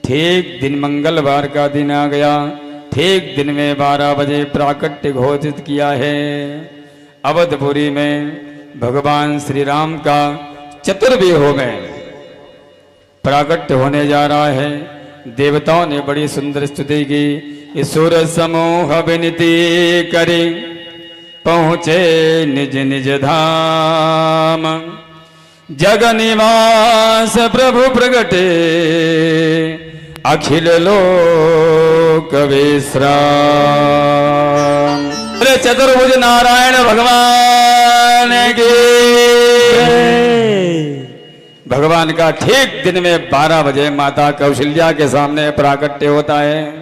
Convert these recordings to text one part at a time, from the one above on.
ठीक दिन मंगलवार का दिन आ गया। ठीक दिन में 12 बजे प्राकट्य घोषित किया है। अवधपुरी में भगवान श्री राम का चतुर्विह में प्राकट्य होने जा रहा है। देवताओं ने बड़ी सुंदर स्तुति की। सुर समूह विनती करी पहुँचे निज निज धाम। जग निवास प्रभु प्रगटे अखिल लोक विश्राम। अरे चतुर्भुज नारायण भगवान की। भगवान का ठीक दिन में 12 बजे माता कौशल्या के सामने प्राकट्य होता है।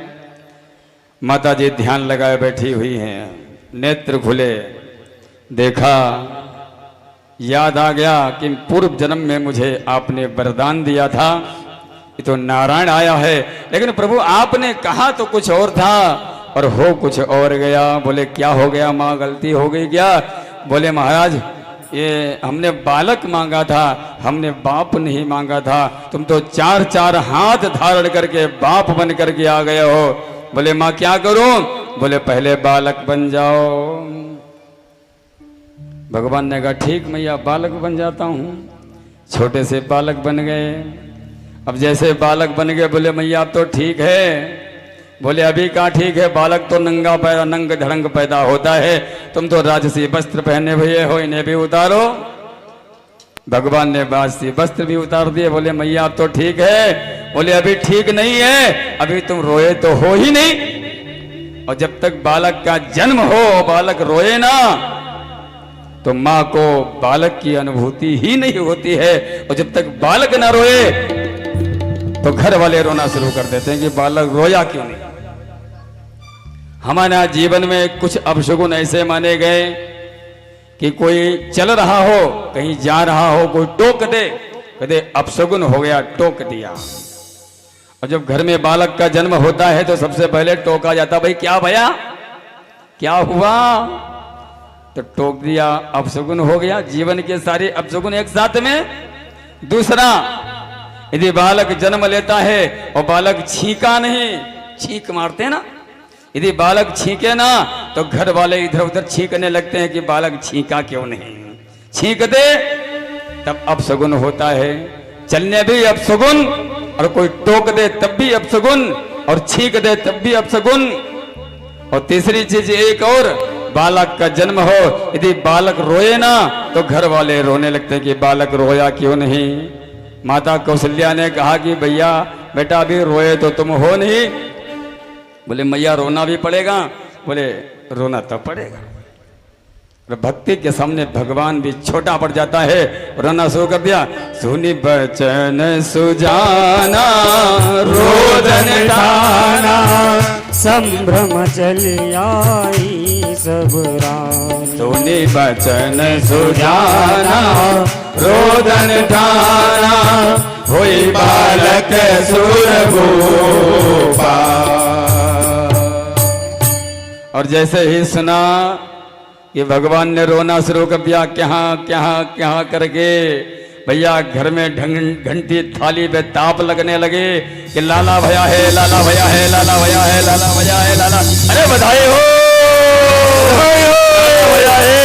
माता जी ध्यान लगाए बैठी हुई हैं। नेत्र खुले, देखा, याद आ गया कि पूर्व जन्म में मुझे आपने वरदान दिया था। ये तो नारायण आया है, लेकिन प्रभु आपने कहा तो कुछ और था और हो कुछ और गया। बोले क्या हो गया माँ, गलती हो गई क्या? बोले महाराज ये हमने बालक मांगा था, हमने बाप नहीं मांगा था। तुम तो 4 हाथ धारण करके बाप बन करके आ गए हो। बोले माँ क्या करूं? बोले पहले बालक बन जाओ। भगवान ने कहा ठीक मैया बालक बन जाता हूं। छोटे से बालक बन गए। अब जैसे बालक बन गए बोले मैया अब तो ठीक है। बोले अभी कहाँ ठीक है, बालक तो नंग धड़ंग पैदा होता है। तुम तो राजसी वस्त्र पहने हुए हो, इन्हें भी उतारो। भगवान ने राजसी वस्त्र भी उतार दिए। बोले मैया अब तो ठीक है। बोले अभी ठीक नहीं है, अभी तुम रोए तो हो ही नहीं। और जब तक बालक का जन्म हो, बालक रोए ना, तो माँ को बालक की अनुभूति ही नहीं होती है। और जब तक बालक ना रोए तो घर वाले रोना शुरू कर देते हैं कि बालक रोया क्यों नहीं। हमारे जीवन में कुछ अपशगुन ऐसे माने गए कि कोई चल रहा हो, कहीं जा रहा हो, कोई टोक दे, कहते अपशगुन हो गया, टोक दिया। और जब घर में बालक का जन्म होता है तो सबसे पहले टोका जाता, भाई क्या भया, क्या हुआ? तो टोक दिया, अपशगुन हो गया। जीवन के सारे अपशगुन एक साथ में। दूसरा, यदि बालक जन्म लेता है और बालक छींका नहीं, छींक मारते हैं ना, यदि बालक छींके ना तो घर वाले इधर उधर छींकने लगते हैं कि बालक छींका क्यों नहीं। छींक दे तब अपशगुन होता है। चलने भी अपशगुन, और कोई टोक दे तब भी अपशगुन, और छींक दे तब भी अपशगुन। और तीसरी चीज एक और, बालक का जन्म हो, यदि बालक रोए ना तो घर वाले रोने लगते हैं कि बालक रोया क्यों नहीं। माता कौशल्या ने कहा कि भैया बेटा अभी रोए तो तुम हो नहीं। बोले मैया रोना भी पड़ेगा। बोले रोना तो पड़ेगा। भक्ति के सामने भगवान भी छोटा पड़ जाता है। रोना शुरू कर दिया। सुनी बचन सुजाना रोदन ठाना, संभ्रम चली आई सब रात। सुनी बचन सुजाना रोदन ठाना, होई बालक सुरभूपा। और जैसे ही सुना कि भगवान ने रोना शुरू कर दिया, क्या करके भैया घर में घंटी थाली पे ताप लगने लगे कि लाला भया है, लाला भया है, लाला भया है, लाला भया है, लाला। अरे बधाई हो भया है।